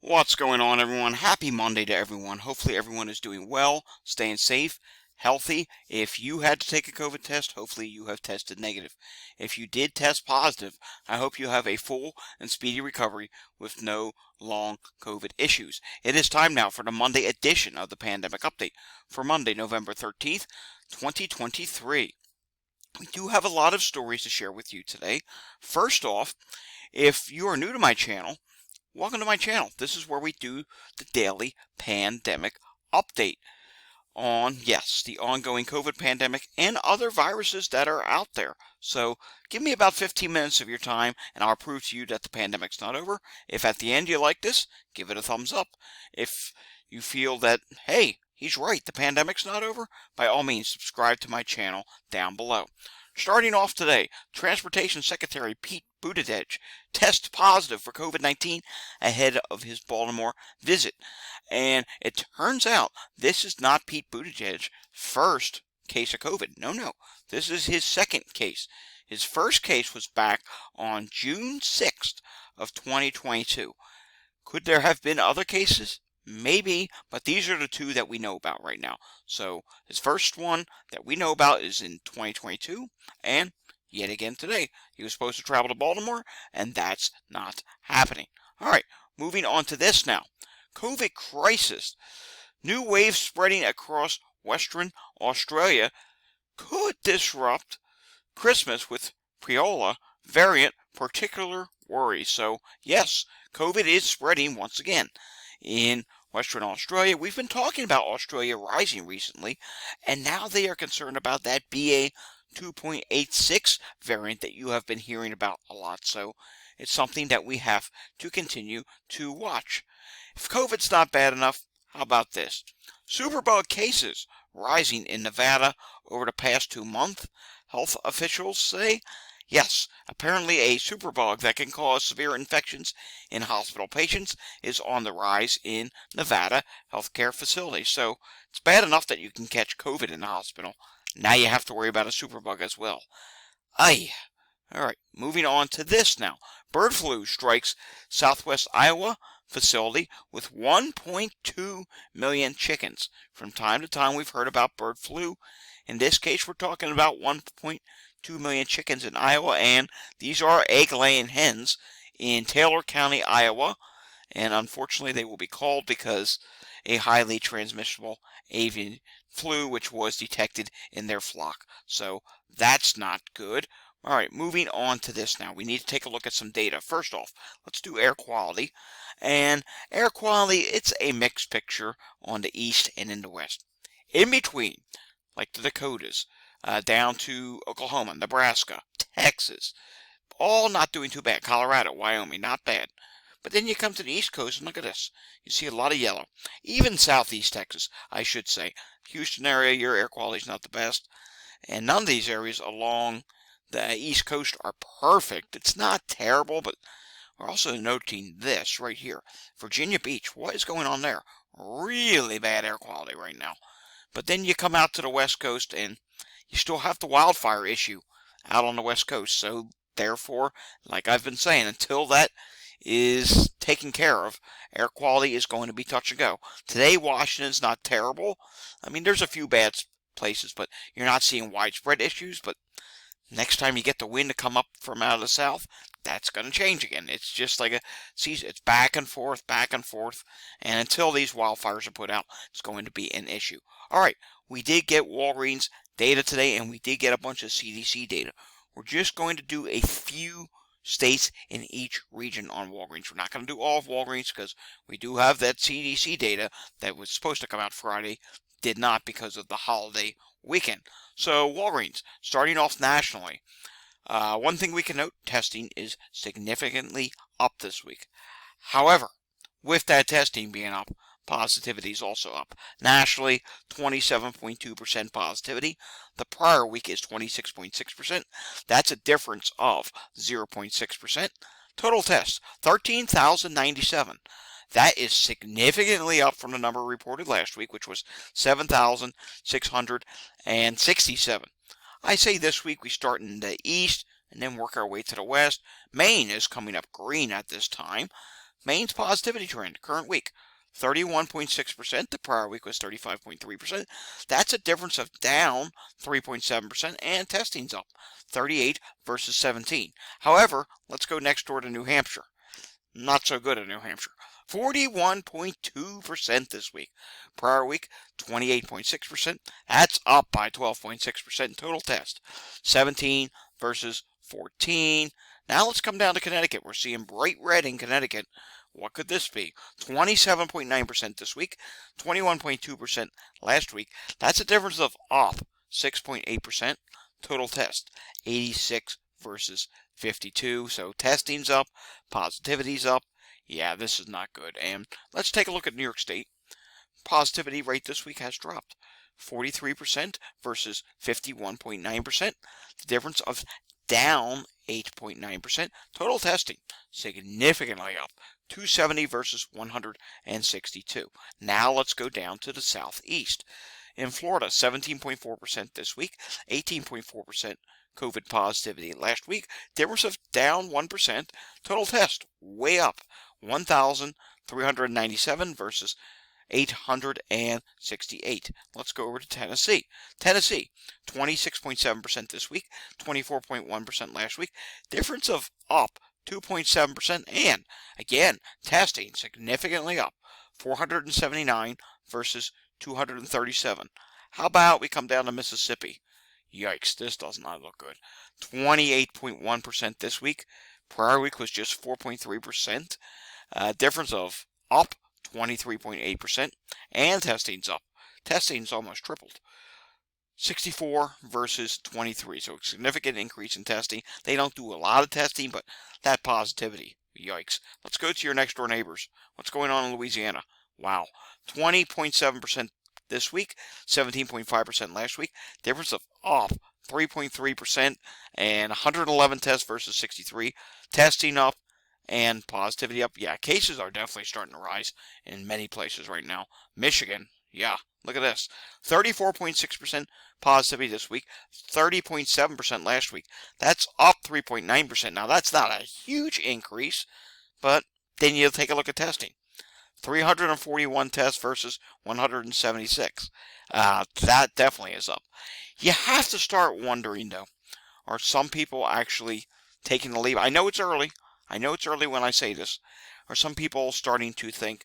What's going on, everyone? Happy Monday to everyone. Hopefully everyone is doing well, staying safe, healthy. If you had to take a COVID test, hopefully you have tested negative. If you did test positive, I hope you have a full and speedy recovery with no long COVID issues. It is time now for the Monday edition of the Pandemic Update for Monday, November 13th, 2023. We do have a lot of stories to share with you today. First off, if you are new to my channel, welcome to my channel. This is where we do the daily pandemic update on, yes, the ongoing COVID pandemic and other viruses that are out there. So give me about 15 minutes of your time and I'll prove to you that the pandemic's not over. If at the end you like this, give it a thumbs up. If you feel that, hey, he's right, the pandemic's not over, by all means subscribe to my channel down below. Starting off today, Transportation Secretary Pete Buttigieg tests positive for COVID-19 ahead of his Baltimore visit. And it turns out this is not Pete Buttigieg's first case of COVID. No. This is his second case. His first case was back on June 6th of 2022. Could there have been other cases? Maybe, but these are the two that we know about right now. So his first one that we know about is in 2022, and yet again today. He was supposed to travel to Baltimore, and that's not happening. All right, moving on to this now. COVID crisis. New waves spreading across Western Australia could disrupt Christmas with Priola variant particular worry. So, yes, COVID is spreading once again. In Western Australia, we've been talking about Australia rising recently, and now they are concerned about that BA 2.86 variant that you have been hearing about a lot. So it's something that we have to continue to watch. If COVID's not bad enough, how about this? Superbug cases rising in Nevada over the past 2 months. Health officials say, yes, apparently a superbug that can cause severe infections in hospital patients is on the rise in Nevada healthcare facilities. So it's bad enough that you can catch COVID in the hospital. Now you have to worry about a superbug as well. Aye. All right, moving on to this now. Bird flu strikes Southwest Iowa facility with 1.2 million chickens. From time to time, we've heard about bird flu. In this case, we're talking about 1.2 million chickens in Iowa, and these are egg-laying hens in Taylor County, Iowa. And unfortunately, they will be called because a highly transmissible avian flu, which was detected in their flock. So that's not good. All right, moving on to this now. We need to take a look at some data. First off, let's do air quality. And air quality, it's a mixed picture on the east and in the west. In between, like the Dakotas, down to Oklahoma, Nebraska, Texas, all not doing too bad. Colorado, Wyoming, not bad. But then you come to the East Coast and look at this. You see a lot of yellow. Even Southeast Texas, I should say. Houston area, your air quality is not the best. And none of these areas along the East Coast are perfect. It's not terrible, but we're also noting this right here. Virginia Beach, what is going on there? Really bad air quality right now. But then you come out to the West Coast and you still have the wildfire issue out on the West Coast. So therefore, like I've been saying, until that is taken care of, air quality is going to be touch and go. Today, Washington's not terrible. I mean, there's a few bad places, but you're not seeing widespread issues. But next time you get the wind to come up from out of the south, that's going to change again. It's just like a season. It's back and forth. And until these wildfires are put out, it's going to be an issue. All right, we did get Walgreens data today, and we did get a bunch of CDC data. We're just going to do a few states in each region on Walgreens. We're not going to do all of Walgreens because we do have that CDC data that was supposed to come out Friday, did not because of the holiday weekend. So Walgreens, starting off nationally. One thing we can note, testing is significantly up this week. However, with that testing being up, positivity is also up. Nationally, 27.2% positivity. The prior week is 26.6%. That's a difference of 0.6%. Total tests, 13,097. That is significantly up from the number reported last week, which was 7,667. I say this week we start in the east and then work our way to the west. Maine is coming up green at this time. Maine's positivity trend, current week, 31.6%. The prior week was 35.3%. That's a difference of down 3.7%, and testing's up 38 versus 17. However, let's go next door to New Hampshire. Not so good in New Hampshire. 41.2% this week. Prior week, 28.6%. That's up by 12.6% in total test. 17 versus 14. Now let's come down to Connecticut. We're seeing bright red in Connecticut. What could this be? 27.9% this week, 21.2% last week. That's a difference of up 6.8%. Total test, 86 versus 52. So testing's up, positivity's up. Yeah, this is not good. And let's take a look at New York State. Positivity rate this week has dropped. 43% versus 51.9%. The difference of down 8.9%. Total testing significantly up. 270 versus 162. Now let's go down to the southeast. In Florida, 17.4% this week, 18.4% COVID positivity last week. Difference of down 1%. Total test way up. 1,397 versus 868. Let's go over to Tennessee. Tennessee, 26.7% this week, 24.1% last week. Difference of up 2.7%. And again, testing significantly up. 479 versus 237. How about we come down to Mississippi? Yikes, this does not look good. 28.1% this week. Prior week was just 4.3%. Difference of up 23.8%. And testing's up. Testing's almost tripled. 64 versus 23. So a significant increase in testing. They don't do a lot of testing, but that positivity. Yikes. Let's go to your next door neighbors. What's going on in Louisiana? Wow. 20.7% this week, 17.5% last week. Difference of up 3.3%, and 111 tests versus 63. Testing up and positivity up. Yeah, cases are definitely starting to rise in many places right now. Michigan, yeah, look at this. 34.6% positivity this week, 30.7% last week. That's up 3.9%. Now, that's not a huge increase, but then you'll take a look at testing. 341 tests versus 176. That definitely is up. You have to start wondering, though, are some people actually taking the leap? I know it's early. I know it's early when I say this. Are some people starting to think,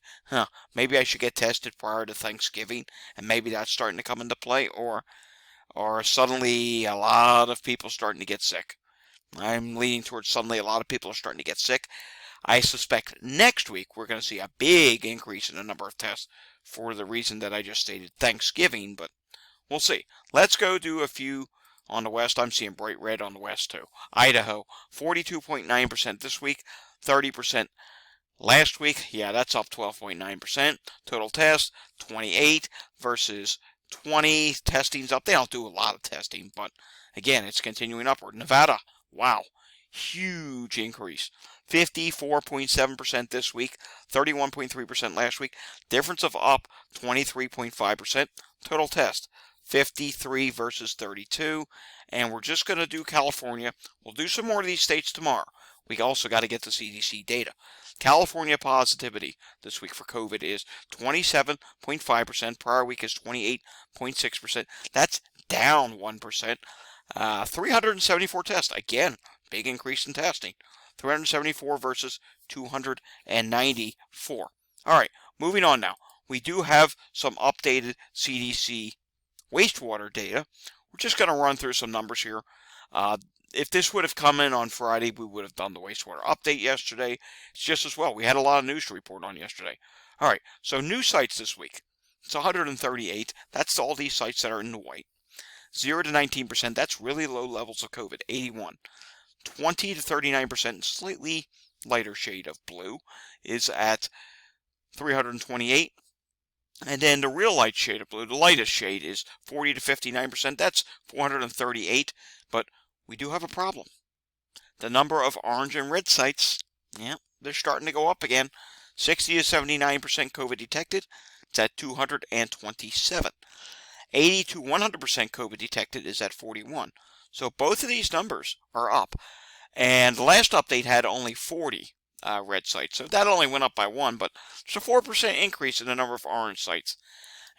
maybe I should get tested prior to Thanksgiving, and maybe that's starting to come into play, or suddenly a lot of people starting to get sick? I'm leaning towards suddenly a lot of people are starting to get sick. I suspect next week we're going to see a big increase in the number of tests for the reason that I just stated, Thanksgiving, but we'll see. Let's go do a few on the west. I'm seeing bright red on the west too. Idaho, 42.9% this week, 30% last week. Yeah, that's up 12.9%. Total tests, 28 versus 20. Testing's up. They don't do a lot of testing, but again, it's continuing upward. Nevada, wow. Huge increase. 54.7% this week, 31.3% last week. Difference of up 23.5%. Total test 53 versus 32. And we're just going to do California. We'll do some more of these states tomorrow. We also got to get the CDC data. California positivity this week for COVID is 27.5%. Prior week is 28.6%. That's down 1%. 374 tests. Again, big increase in testing. 374 versus 294. All right, moving on now. We do have some updated CDC wastewater data. We're just going to run through some numbers here. If this would have come in on Friday, we would have done the wastewater update yesterday. It's just as well. We had a lot of news to report on yesterday. All right, so new sites this week. It's 138. That's all these sites that are in the white. 0 to 19%, that's really low levels of COVID, 81. 20 to 39%, slightly lighter shade of blue, is at 328. And then the real light shade of blue, the lightest shade, is 40 to 59%. That's 438. But we do have a problem. The number of orange and red sites, yeah, they're starting to go up again. 60 to 79% COVID detected. It's at 227. 80 to 100% COVID detected is at 41. So both of these numbers are up. And the last update had only 40 red sites. So that only went up by 1, but there's a 4% increase in the number of orange sites.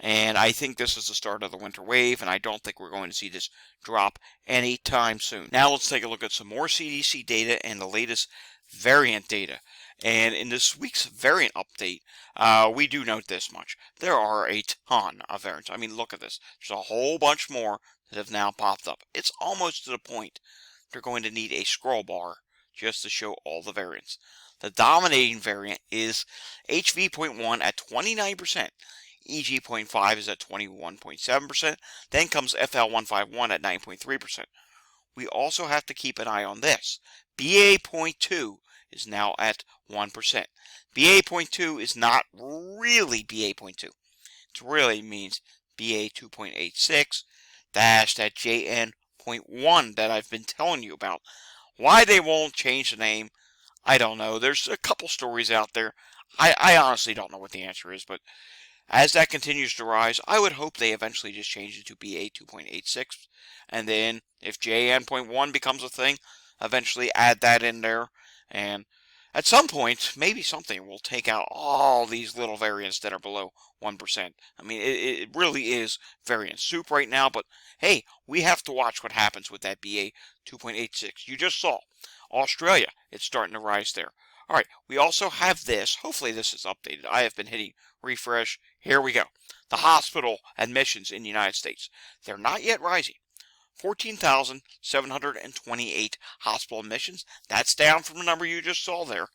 And I think this is the start of the winter wave, and I don't think we're going to see this drop anytime soon. Now let's take a look at some more CDC data and the latest variant data. And in this week's variant update, we do note this much. There are a ton of variants. I mean, look at this. There's a whole bunch more that have now popped up. It's almost to the point they're going to need a scroll bar just to show all the variants. The dominating variant is HV.1 at 29%. EG.5 is at 21.7%. Then comes FL151 at 9.3%. We also have to keep an eye on this. BA.2 is now at 1%. BA.2 is not really BA.2. It really means BA2.86 dash that JN.1 that I've been telling you about. Why they won't change the name, I don't know. There's a couple stories out there. I honestly don't know what the answer is, but as that continues to rise, I would hope they eventually just change it to BA2.86. And then if JN.1 becomes a thing, eventually add that in there. And at some point, maybe something will take out all these little variants that are below 1%. I mean, it really is variant soup right now. But hey, we have to watch what happens with that BA2.86. You just saw Australia. It's starting to rise there. All right, we also have this. Hopefully this is updated. I have been hitting refresh. Here we go. The hospital admissions in the United States. They're not yet rising. 14,728 hospital admissions. That's down from the number you just saw there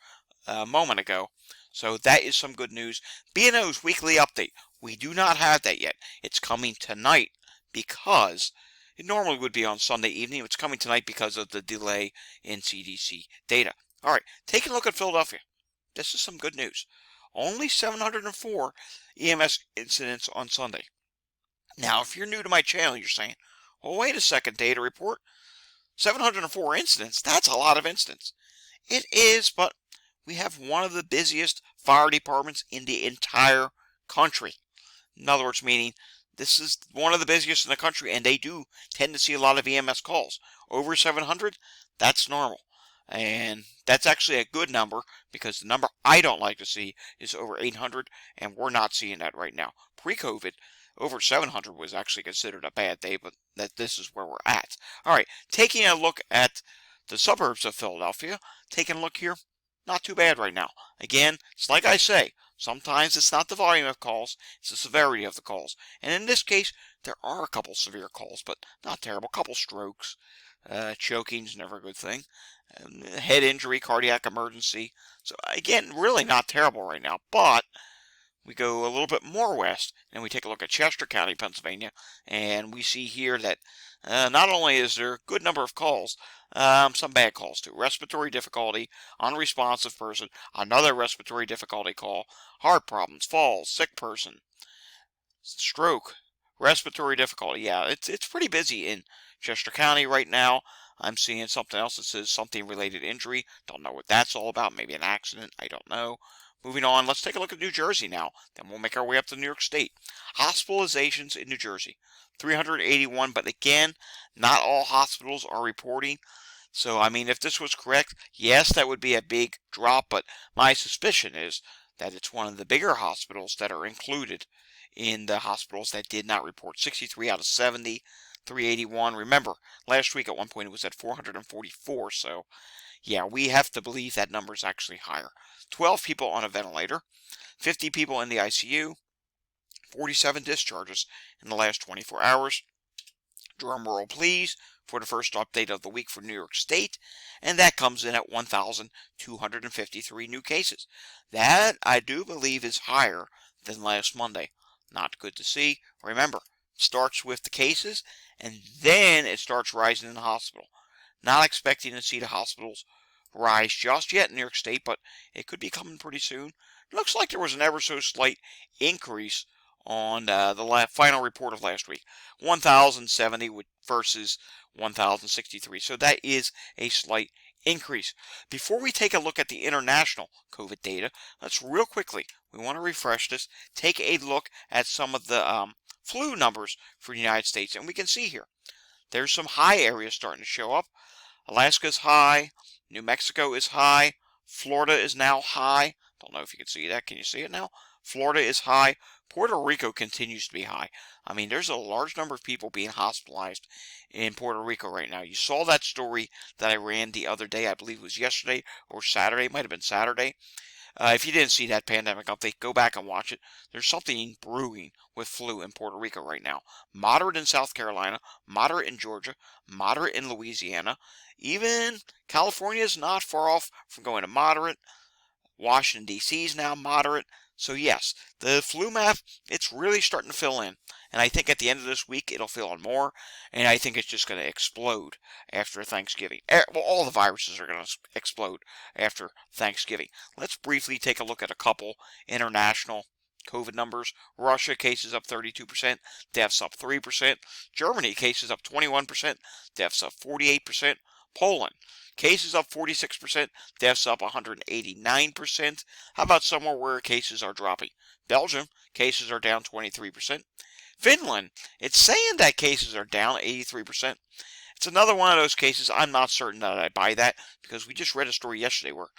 a moment ago. So that is some good news. B&O's weekly update. We do not have that yet. It's coming tonight because it normally would be on Sunday evening. It's coming tonight because of the delay in CDC data. All right, taking a look at Philadelphia. This is some good news. Only 704 EMS incidents on Sunday. Now, if you're new to my channel, you're saying, well, wait a second, data report. 704 incidents, that's a lot of incidents. It is, but we have one of the busiest fire departments in the entire country. In other words, meaning this is one of the busiest in the country, and they do tend to see a lot of EMS calls. Over 700, that's normal. And that's actually a good number, because the number I don't like to see is over 800, and we're not seeing that right now. Pre-COVID, over 700 was actually considered a bad day, but this is where we're at. All right, taking a look at the suburbs of Philadelphia, taking a look here, not too bad right now. Again, it's like I say, sometimes it's not the volume of calls, it's the severity of the calls. And in this case, there are a couple severe calls, but not terrible. A couple strokes. Choking's never a good thing. Head injury, cardiac emergency. So again, really not terrible right now. But we go a little bit more west, and we take a look at Chester County, Pennsylvania, and we see here that not only is there a good number of calls, some bad calls too. Respiratory difficulty, unresponsive person, another respiratory difficulty call, heart problems, falls, sick person, stroke, respiratory difficulty. Yeah, it's pretty busy in Chester County right now. I'm seeing something else that says something related injury. Don't know what that's all about. Maybe an accident. I don't know. Moving on, let's take a look at New Jersey now. Then we'll make our way up to New York State. Hospitalizations in New Jersey. 381, but again, not all hospitals are reporting. So, I mean, if this was correct, yes, that would be a big drop, but my suspicion is that it's one of the bigger hospitals that are included in the hospitals that did not report. 63 out of 70. 381. Remember, last week at one point it was at 444, so yeah, we have to believe that number is actually higher. 12 people on a ventilator, 50 people in the ICU, 47 discharges in the last 24 hours. Drum roll, please, for the first update of the week for New York State, and that comes in at 1,253 new cases. That, I do believe, is higher than last Monday. Not good to see. Remember, it starts with the cases, and then it starts rising in the hospital. Not expecting to see the hospitals rise just yet in New York State, but it could be coming pretty soon. It looks like there was an ever so slight increase on the final report of last week. 1,070 versus 1,063. So that is a slight increase. Before we take a look at the international COVID data, let's real quickly, we want to refresh this, take a look at some of the flu numbers for the United States. And we can see here, there's some high areas starting to show up. Alaska's high, New Mexico is high, Florida is now high. Don't know if you can see that. Can you see it now? Florida is high. Puerto Rico continues to be high. I mean, there's a large number of people being hospitalized in Puerto Rico right now. You saw that story that I ran the other day. I believe it was yesterday or Saturday. It might have been Saturday. If you didn't see that pandemic update, go back and watch it. There's something brewing with flu in Puerto Rico right now. Moderate in South Carolina, moderate in Georgia, moderate in Louisiana. Even California is not far off from going to moderate. Washington, D.C. is now moderate. So yes, the flu map, it's really starting to fill in. And I think at the end of this week, it'll fill in more. And I think it's just going to explode after Thanksgiving. Well, all the viruses are going to explode after Thanksgiving. Let's briefly take a look at a couple international COVID numbers. Russia, cases up 32%, deaths up 3%. Germany, cases up 21%, deaths up 48%. Poland, cases up 46%, deaths up 189%. How about somewhere where cases are dropping? Belgium, cases are down 23%. Finland, it's saying that cases are down 83%. It's another one of those cases, I'm not certain that I buy that, because we just read a story yesterday where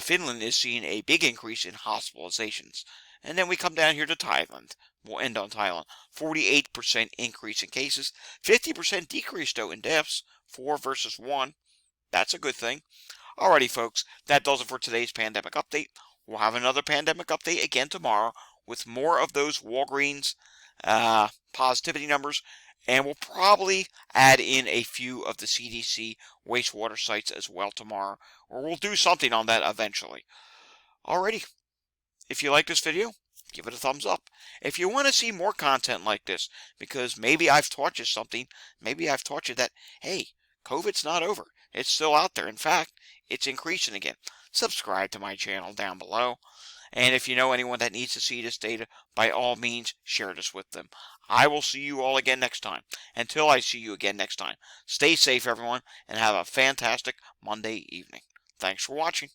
Finland is seeing a big increase in hospitalizations. And then we come down here to Thailand. We'll end on Thailand. 48% increase in cases, 50% decrease though in deaths, 4 versus 1. That's a good thing. Alrighty, folks, that does it for today's pandemic update. We'll have another pandemic update again tomorrow with more of those Walgreens positivity numbers, and we'll probably add in a few of the CDC wastewater sites as well tomorrow, or we'll do something on that eventually. Alrighty, if you like this video, give it a thumbs up. If you want to see more content like this, because maybe I've taught you something, maybe I've taught you that, hey, COVID's not over. It's still out there. In fact, it's increasing again. Subscribe to my channel down below. And if you know anyone that needs to see this data, by all means, share this with them. I will see you all again next time. Until I see you again next time, stay safe, everyone, and have a fantastic Monday evening. Thanks for watching.